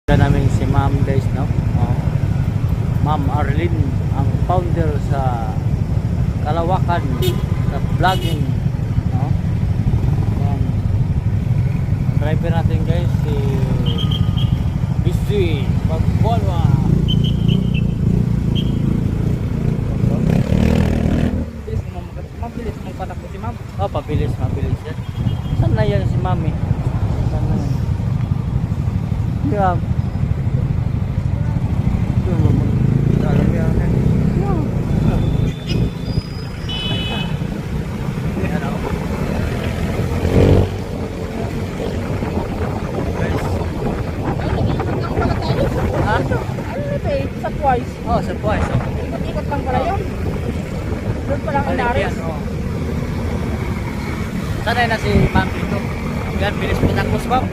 Namin si Ma'am guys, no? Ma'am Arlene, ang founder sa Kalawakan sa vlogging, no? Driver natin guys si Busy Pagbolwa. Mabilis mong patakbo si ma'am. Oh, mabilis yan. Saan na yan si Mami? Saan na yan? Yeah. Sa twice. Oh, surprise. Oh. Ikot-ikot lang pala yun. Doon pa lang inaris. Sanay na si Ma'am dito. Yan, bilis mo takos, Ma'am.